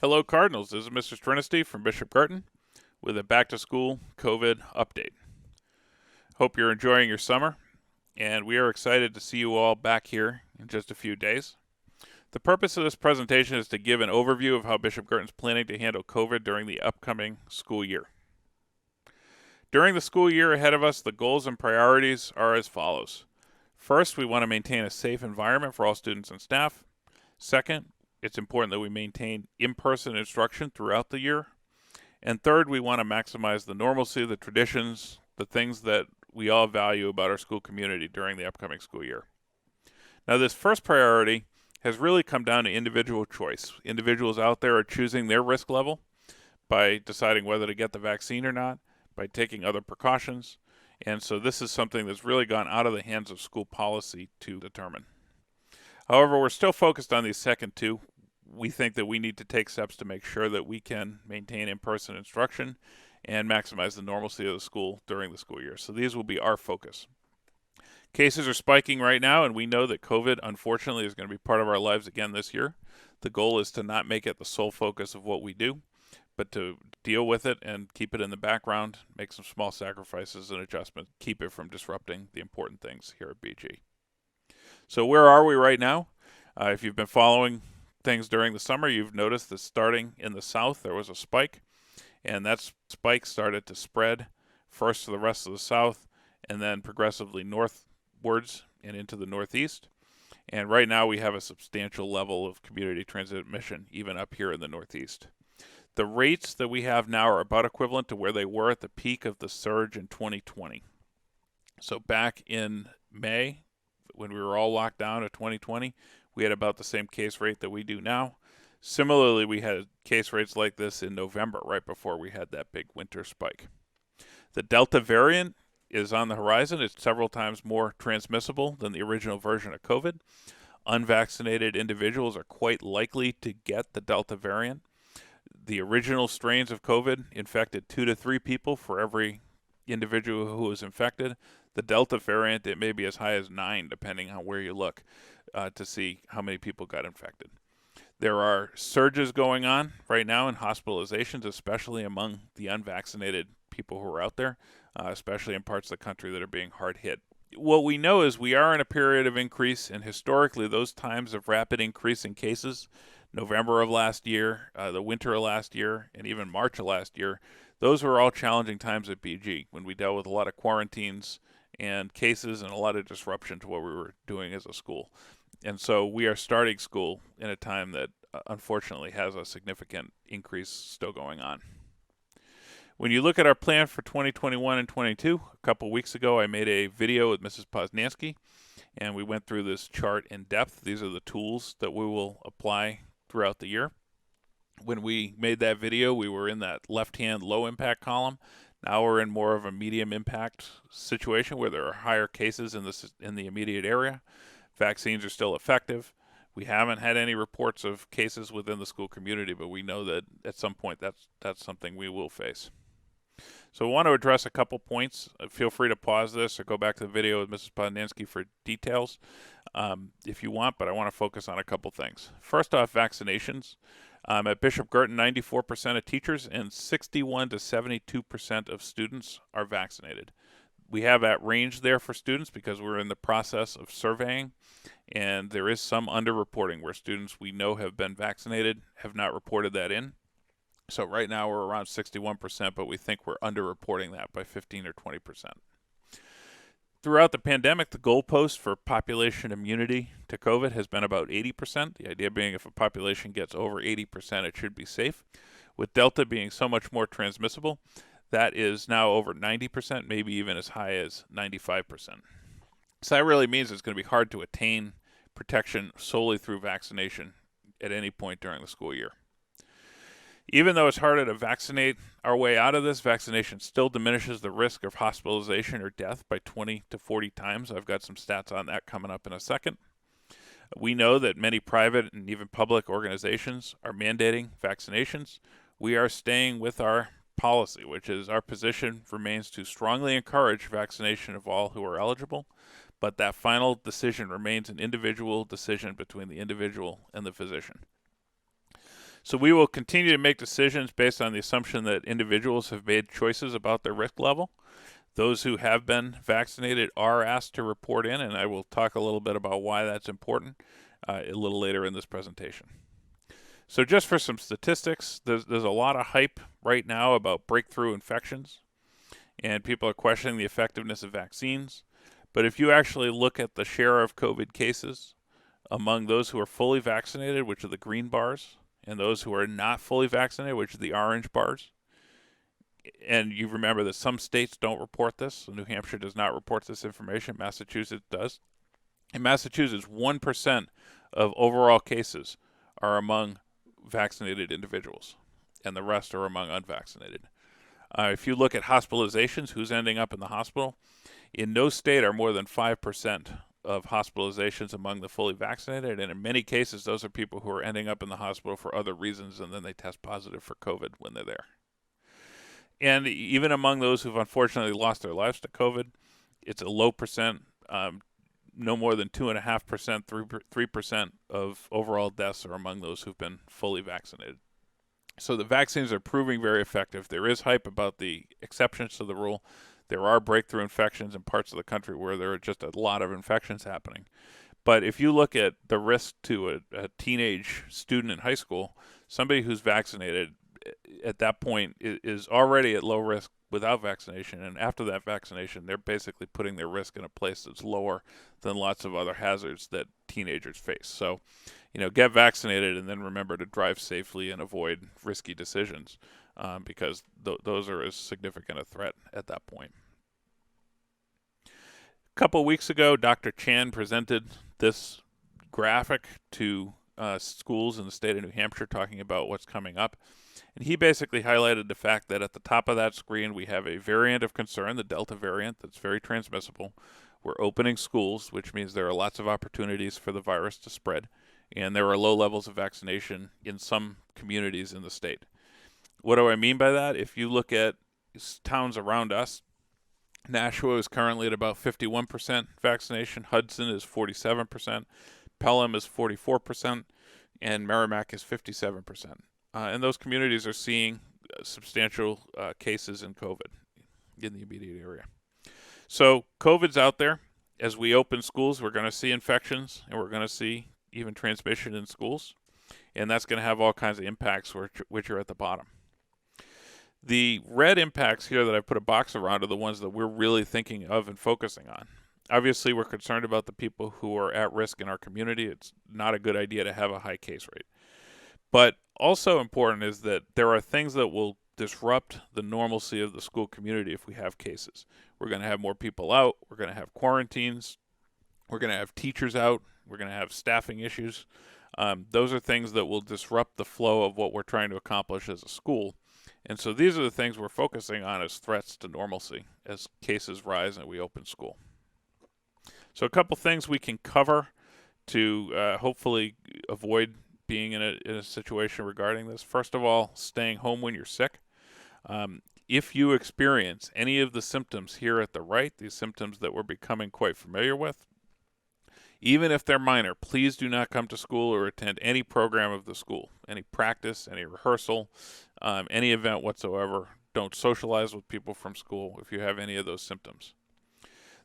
Hello, Cardinals. This is Mr. Trinesty from Bishop Guertin with a back-to-school COVID update. Hope you're enjoying your summer, and we are excited to see you all back here in just a few days. The purpose of this presentation is to give an overview of how Bishop Guertin is planning to handle COVID during the upcoming school year. During the school year ahead of us, the goals and priorities are as follows. First, we want to maintain a safe environment for all students and staff. Second, it's important that we maintain in-person instruction throughout the year. And third, we want to maximize the normalcy, the traditions, the things that we all value about our school community during the upcoming school year. Now, this first priority has really come down to individual choice. Individuals out there are choosing their risk level by deciding whether to get the vaccine or not, by taking other precautions. And so this is something that's really gone out of the hands of school policy to determine. However, we're still focused on these second two. We think that we need to take steps to make sure that we can maintain in-person instruction and maximize the normalcy of the school during the school year. So these will be our focus. Cases are spiking right now, and we know that COVID, unfortunately, is going to be part of our lives again this year. The goal is to not make it the sole focus of what we do, but to deal with it and keep it in the background, make some small sacrifices and adjustments, keep it from disrupting the important things here at BG. So where are we right now? If you've been following things during the summer, you've noticed that starting in the south, there was a spike, and that spike started to spread first to the rest of the south and then progressively northwards and into the northeast. And right now we have a substantial level of community transmission even up here in the northeast. The rates that we have now are about equivalent to where they were at the peak of the surge in 2020. So back in May, when we were all locked down in 2020, we had about the same case rate that we do now. Similarly, we had case rates like this in November, right before we had that big winter spike. The Delta variant is on the horizon. It's several times more transmissible than the original version of COVID. Unvaccinated individuals are quite likely to get the Delta variant. The original strains of COVID infected 2 to 3 people for every individual who was infected. The Delta variant, it may be as high as 9, depending on where you look, to see how many people got infected. There are surges going on right now in hospitalizations, especially among the unvaccinated people who are out there, especially in parts of the country that are being hard hit. What we know is we are in a period of increase, and historically those times of rapid increase in cases, November of last year, the winter of last year, and even March of last year, those were all challenging times at BG when we dealt with a lot of quarantines and cases and a lot of disruption to what we were doing as a school. And so we are starting school in a time that unfortunately has a significant increase still going on. When you look at our plan for 2021 and 22, a couple weeks ago I made a video with Mrs. Poznansky, and we went through this chart in depth. These are the tools that we will apply throughout the year. When we made that video, we were in that left-hand low impact column. Now we're in more of a medium impact situation where there are higher cases in the immediate area. Vaccines are still effective. We haven't had any reports of cases within the school community, but we know that at some point that's something we will face. So I want to address a couple points. Feel free to pause this or go back to the video with Mrs. Poznansky for details if you want, but I want to focus on a couple things. First off, vaccinations. At Bishop Guertin, 94% of teachers and 61 to 72% of students are vaccinated. We have that range there for students because we're in the process of surveying, and there is some underreporting where students we know have been vaccinated have not reported that in. So right now we're around 61%, but we think we're underreporting that by 15 or 20%. Throughout the pandemic, the goalpost for population immunity to COVID has been about 80%. The idea being if a population gets over 80%, it should be safe. With Delta being so much more transmissible, that is now over 90%, maybe even as high as 95%. So that really means it's going to be hard to attain protection solely through vaccination at any point during the school year. Even though it's harder to vaccinate our way out of this, vaccination still diminishes the risk of hospitalization or death by 20 to 40 times. I've got some stats on that coming up in a second. We know that many private and even public organizations are mandating vaccinations. We are staying with our policy, which is our position remains to strongly encourage vaccination of all who are eligible, but that final decision remains an individual decision between the individual and the physician. So we will continue to make decisions based on the assumption that individuals have made choices about their risk level. Those who have been vaccinated are asked to report in, and I will talk a little bit about why that's important a little later in this presentation. So just for some statistics, there's a lot of hype right now about breakthrough infections, and people are questioning the effectiveness of vaccines. But if you actually look at the share of COVID cases among those who are fully vaccinated, which are the green bars, and those who are not fully vaccinated, which are the orange bars, and you remember that some states don't report this. So New Hampshire does not report this information. Massachusetts does. In Massachusetts, 1% of overall cases are among vaccinated individuals, and the rest are among unvaccinated. If you look at hospitalizations, who's ending up in the hospital, in no state are more than 5% of hospitalizations among the fully vaccinated, and in many cases, those are people who are ending up in the hospital for other reasons, and then they test positive for COVID when they're there. And even among those who've unfortunately lost their lives to COVID, it's a low percent, no more than 2.5%, 3% of overall deaths are among those who've been fully vaccinated. So the vaccines are proving very effective. There is hype about the exceptions to the rule. There are breakthrough infections in parts of the country where there are just a lot of infections happening. But if you look at the risk to a teenage student in high school, somebody who's vaccinated at that point is already at low risk without vaccination, and after that vaccination, they're basically putting their risk in a place that's lower than lots of other hazards that teenagers face. So, get vaccinated and then remember to drive safely and avoid risky decisions because those are as significant a threat at that point. A couple weeks ago, Dr. Chan presented this graphic to schools in the state of New Hampshire talking about what's coming up. And he basically highlighted the fact that at the top of that screen, we have a variant of concern, the Delta variant, that's very transmissible. We're opening schools, which means there are lots of opportunities for the virus to spread. And there are low levels of vaccination in some communities in the state. What do I mean by that? If you look at towns around us, Nashua is currently at about 51% vaccination. Hudson is 47%. Pelham is 44%. And Merrimack is 57%. And those communities are seeing substantial cases in COVID in the immediate area. So COVID's out there. As we open schools, we're going to see infections, and we're going to see even transmission in schools. And that's going to have all kinds of impacts, which are at the bottom. The red impacts here that I put a box around are the ones that we're really thinking of and focusing on. Obviously, we're concerned about the people who are at risk in our community. It's not a good idea to have a high case rate. But also important is that there are things that will disrupt the normalcy of the school community if we have cases. We're going to have more people out. We're going to have quarantines. We're going to have teachers out. We're going to have staffing issues. Those are things that will disrupt the flow of what we're trying to accomplish as a school. And so these are the things we're focusing on as threats to normalcy as cases rise and we open school. So a couple things we can cover to hopefully avoid being in a situation regarding this. First of all, staying home when you're sick. If you experience any of the symptoms here at the right, these symptoms that we're becoming quite familiar with, even if they're minor, please do not come to school or attend any program of the school, any practice, any rehearsal, any event whatsoever. Don't socialize with people from school if you have any of those symptoms.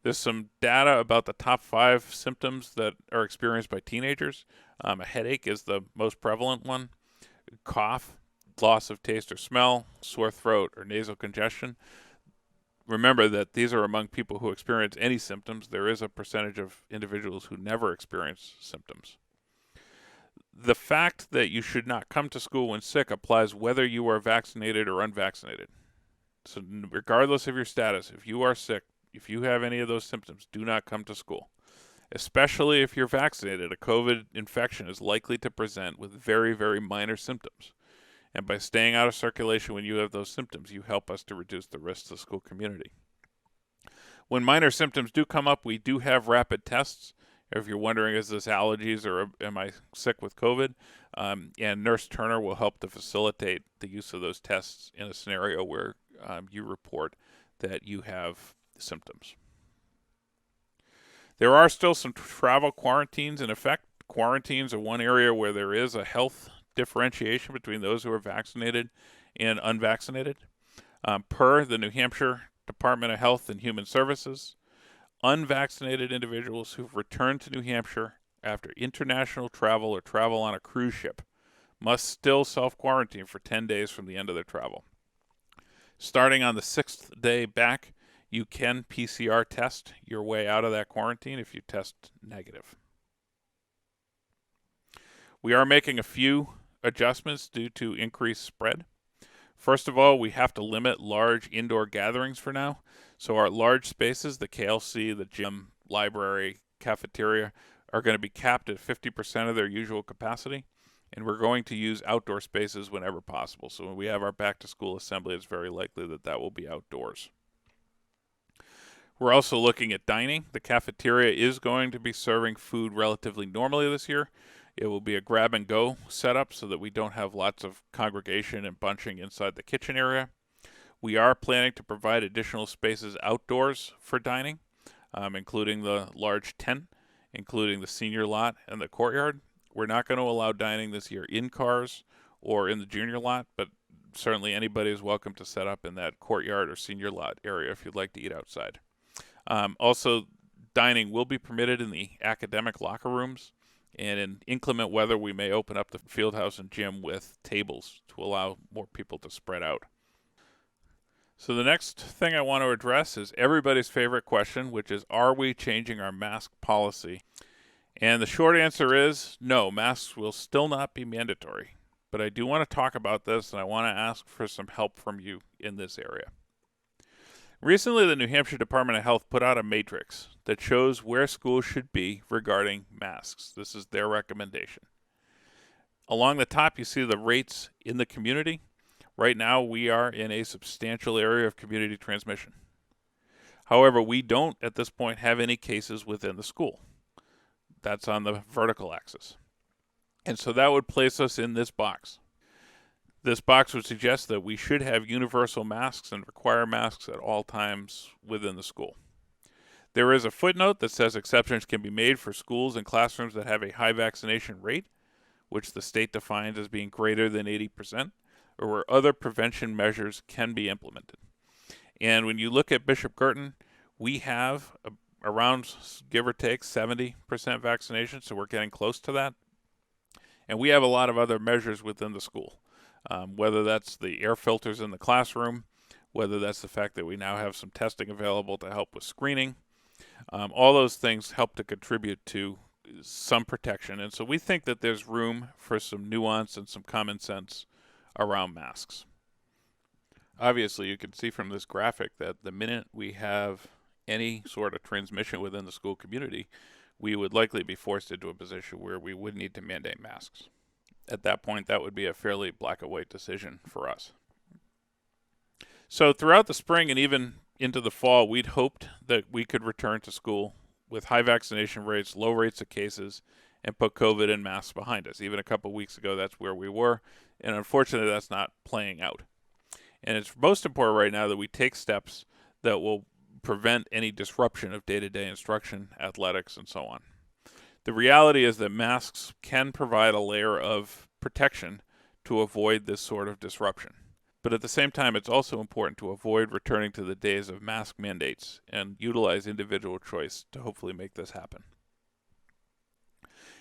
There's some data about the top 5 symptoms that are experienced by teenagers. A headache is the most prevalent one. Cough, loss of taste or smell, sore throat, or nasal congestion. Remember that these are among people who experience any symptoms. There is a percentage of individuals who never experience symptoms. The fact that you should not come to school when sick applies whether you are vaccinated or unvaccinated. So regardless of your status, if you are sick, if you have any of those symptoms, do not come to school. Especially if you're vaccinated, a COVID infection is likely to present with very, very minor symptoms. And by staying out of circulation when you have those symptoms, you help us to reduce the risk to the school community. When minor symptoms do come up, we do have rapid tests. If you're wondering, is this allergies or am I sick with COVID? And Nurse Turner will help to facilitate the use of those tests in a scenario where you report that you have symptoms. There are still some travel quarantines in effect. Quarantines are one area where there is a health differentiation between those who are vaccinated and unvaccinated. Per the New Hampshire Department of Health and Human Services, unvaccinated individuals who've returned to New Hampshire after international travel or travel on a cruise ship must still self-quarantine for 10 days from the end of their travel. Starting on the 6th day back, you can PCR test your way out of that quarantine if you test negative. We are making a few adjustments due to increased spread. First of all, we have to limit large indoor gatherings for now. So our large spaces, the KLC, the gym, library, cafeteria, are going to be capped at 50% of their usual capacity. And we're going to use outdoor spaces whenever possible. So when we have our back-to-school assembly, it's very likely that that will be outdoors. We're also looking at dining. The cafeteria is going to be serving food relatively normally this year. It will be a grab-and-go setup so that we don't have lots of congregation and bunching inside the kitchen area. We are planning to provide additional spaces outdoors for dining, including the large tent, including the senior lot and the courtyard. We're not going to allow dining this year in cars or in the junior lot, but certainly anybody is welcome to set up in that courtyard or senior lot area if you'd like to eat outside. Also, dining will be permitted in the academic locker rooms, and in inclement weather, we may open up the field house and gym with tables to allow more people to spread out. So the next thing I want to address is everybody's favorite question, which is, are we changing our mask policy? And the short answer is no, masks will still not be mandatory. But I do want to talk about this, and I want to ask for some help from you in this area. Recently, the New Hampshire Department of Health put out a matrix that shows where schools should be regarding masks. This is their recommendation. Along the top, you see the rates in the community. Right now, we are in a substantial area of community transmission. However, we don't, at this point, have any cases within the school. That's on the vertical axis. And so that would place us in this box. This box would suggest that we should have universal masks and require masks at all times within the school. There is a footnote that says exceptions can be made for schools and classrooms that have a high vaccination rate, which the state defines as being greater than 80%, or where other prevention measures can be implemented. And when you look at Bishop Guertin, we have around, give or take, 70% vaccination, so we're getting close to that. And we have a lot of other measures within the school. Whether that's the air filters in the classroom, whether that's the fact that we now have some testing available to help with screening. All those things help to contribute to some protection. And so we think that there's room for some nuance and some common sense around masks. Obviously, you can see from this graphic that the minute we have any sort of transmission within the school community, we would likely be forced into a position where we would need to mandate masks. At that point, that would be a fairly black and white decision for us. So throughout the spring and even into the fall, we'd hoped that we could return to school with high vaccination rates, low rates of cases, and put COVID and masks behind us. Even a couple of weeks ago, that's where we were, and unfortunately, that's not playing out. And it's most important right now that we take steps that will prevent any disruption of day-to-day instruction, athletics, and so on. The reality is that masks can provide a layer of protection to avoid this sort of disruption. But at the same time, it's also important to avoid returning to the days of mask mandates and utilize individual choice to hopefully make this happen.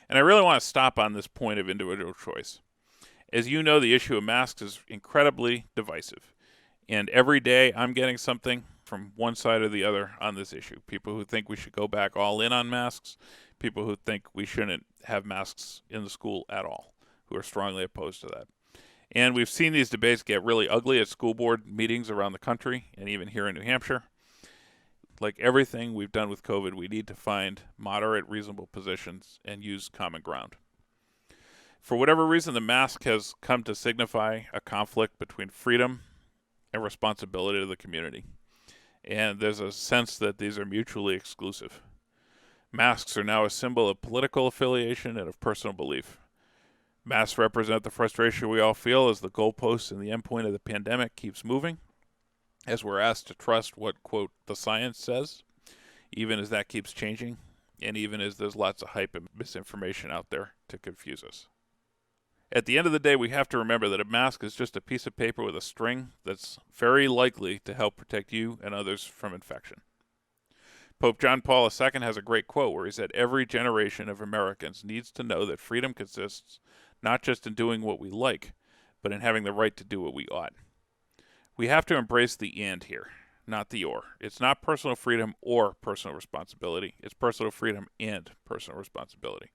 And I really want to stop on this point of individual choice. As you know, the issue of masks is incredibly divisive. And every day I'm getting something from one side or the other on this issue. People who think we should go back all in on masks, people who think we shouldn't have masks in the school at all, who are strongly opposed to that. And we've seen these debates get really ugly at school board meetings around the country and even here in New Hampshire. Like everything we've done with COVID, we need to find moderate, reasonable positions and use common ground. For whatever reason, the mask has come to signify a conflict between freedom and responsibility to the community. And there's a sense that these are mutually exclusive. Masks are now a symbol of political affiliation and of personal belief. Masks represent the frustration we all feel as the goalposts and the endpoint of the pandemic keeps moving, as we're asked to trust what, quote, the science says, even as that keeps changing, and even as there's lots of hype and misinformation out there to confuse us. At the end of the day, we have to remember that a mask is just a piece of paper with a string that's very likely to help protect you and others from infection. Pope John Paul II has a great quote where he said, "Every generation of Americans needs to know that freedom consists not just in doing what we like, but in having the right to do what we ought." We have to embrace the and here, not the or. It's not personal freedom or personal responsibility. It's personal freedom and personal responsibility.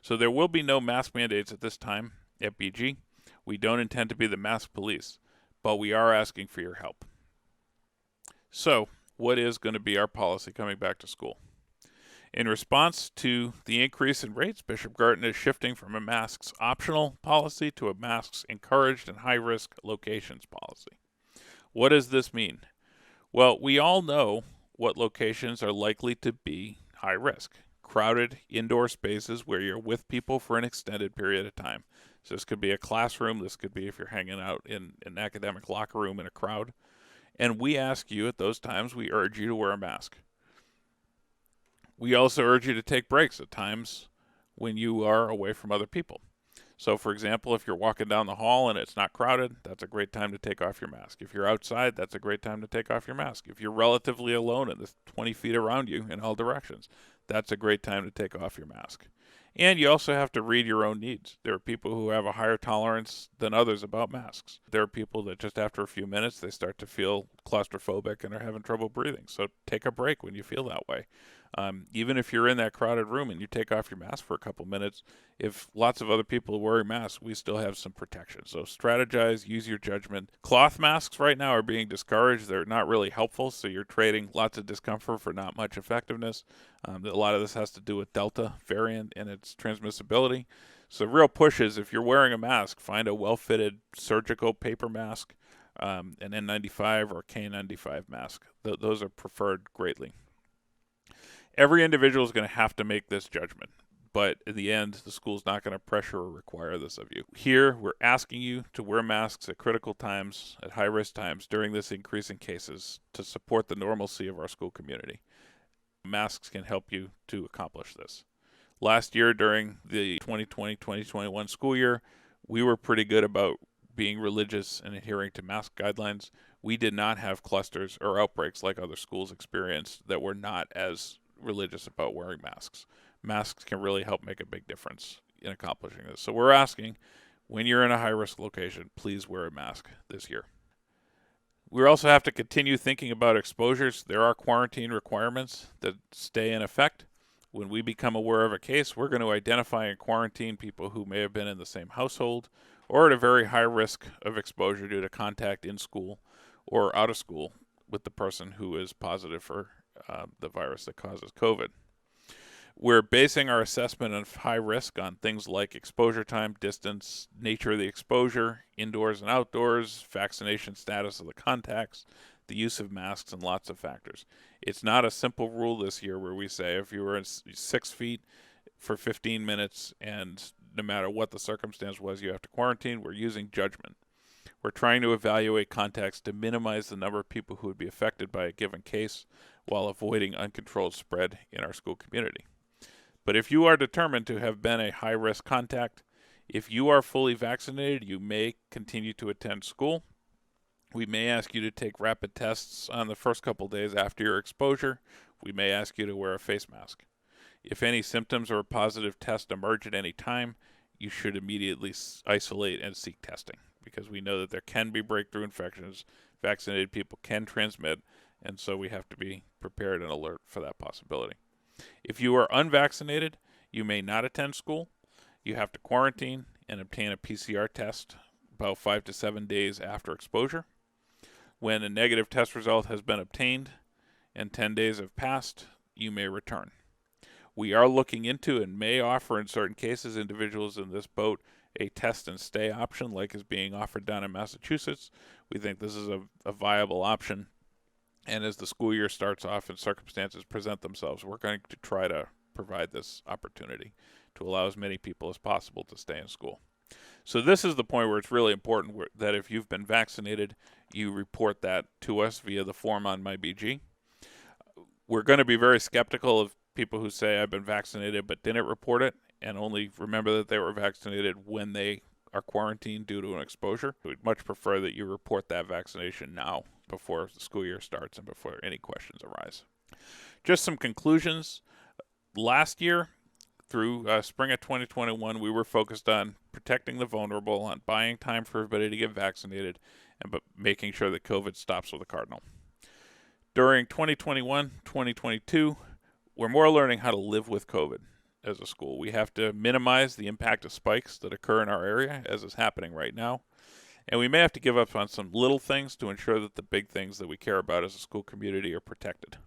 So there will be no mask mandates at this time at BG. We don't intend to be the mask police, but we are asking for your help. So, what is going to be our policy coming back to school? In response to the increase in rates, Bishop Guertin is shifting from a masks optional policy to a masks encouraged in high-risk locations policy. What does this mean? Well, we all know what locations are likely to be high risk. Crowded indoor spaces where you're with people for an extended period of time. So this could be a classroom. This could be if you're hanging out in an academic locker room in a crowd. And we ask you at those times, we urge you to wear a mask. We also urge you to take breaks at times when you are away from other people. So, for example, if you're walking down the hall and it's not crowded, that's a great time to take off your mask. If you're outside, that's a great time to take off your mask. If you're relatively alone and there's 20 feet around you in all directions, that's a great time to take off your mask. And you also have to read your own needs. There are people who have a higher tolerance than others about masks. There are people that just after a few minutes, they start to feel claustrophobic and are having trouble breathing. So take a break when you feel that way. Even if you're in that crowded room and you take off your mask for a couple minutes, if lots of other people are wearing masks, we still have some protection. So strategize, use your judgment. Cloth masks right now are being discouraged. They're not really helpful, so you're trading lots of discomfort for not much effectiveness. A lot of this has to do with Delta variant and its transmissibility. So the real push is if you're wearing a mask, find a well-fitted surgical paper mask, an N95 or KN95 mask. Those are preferred greatly. Every individual is going to have to make this judgment, but in the end, the school's not going to pressure or require this of you. Here, we're asking you to wear masks at critical times, at high-risk times during this increase in cases to support the normalcy of our school community. Masks can help you to accomplish this. Last year, during the 2020-2021 school year, we were pretty good about being religious and adhering to mask guidelines. We did not have clusters or outbreaks like other schools experienced that were not as religious about wearing masks. Masks can really help make a big difference in accomplishing this. So we're asking, when you're in a high-risk location, please wear a mask this year. We also have to continue thinking about exposures. There are quarantine requirements that stay in effect. When we become aware of a case, we're going to identify and quarantine people who may have been in the same household or at a very high risk of exposure due to contact in school or out of school with the person who is positive for the virus that causes COVID. We're basing our assessment of high risk on things like exposure time, distance, nature of the exposure, indoors and outdoors, vaccination status of the contacts, the use of masks, and lots of factors. It's not a simple rule this year where we say if you were in 6 feet for 15 minutes and no matter what the circumstance was, you have to quarantine. We're using judgment. We're trying to evaluate contacts to minimize the number of people who would be affected by a given case while avoiding uncontrolled spread in our school community. But if you are determined to have been a high-risk contact, if you are fully vaccinated, you may continue to attend school. We may ask you to take rapid tests on the first couple days after your exposure. We may ask you to wear a face mask. If any symptoms or a positive test emerge at any time, you should immediately isolate and seek testing, because we know that there can be breakthrough infections. Vaccinated people can transmit, and so we have to be prepared and alert for that possibility. If you are unvaccinated, you may not attend school. You have to quarantine and obtain a PCR test about 5 to 7 days after exposure. When a negative test result has been obtained and 10 days have passed, you may return. We are looking into and may offer in certain cases individuals in this boat a test and stay option like is being offered down in Massachusetts. We think this is a viable option. And as the school year starts off and circumstances present themselves, we're going to try to provide this opportunity to allow as many people as possible to stay in school. So this is the point where it's really important that if you've been vaccinated, you report that to us via the form on MyBG. We're going to be very skeptical of people who say I've been vaccinated but didn't report it, and only remember that they were vaccinated when they are quarantined due to an exposure. We'd much prefer that you report that vaccination now before the school year starts and before any questions arise. Just some conclusions. Last year, through spring of 2021, we were focused on protecting the vulnerable, on buying time for everybody to get vaccinated, and making sure that COVID stops with a cardinal. During 2021, 2022, we're more learning how to live with COVID as a school. We have to minimize the impact of spikes that occur in our area, as is happening right now. And we may have to give up on some little things to ensure that the big things that we care about as a school community are protected.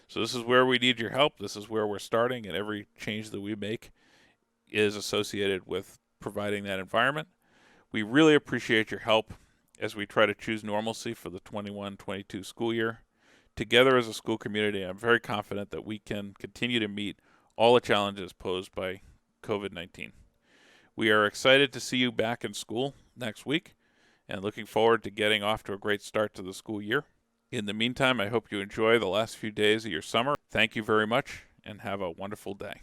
So this is where we need your help. This is where we're starting, and every change that we make is associated with providing that environment. We really appreciate your help as we try to choose normalcy for the 21-22 school year. Together as a school community, I'm very confident that we can continue to meet all the challenges posed by COVID-19. We are excited to see you back in school next week and looking forward to getting off to a great start to the school year. In the meantime, I hope you enjoy the last few days of your summer. Thank you very much and have a wonderful day.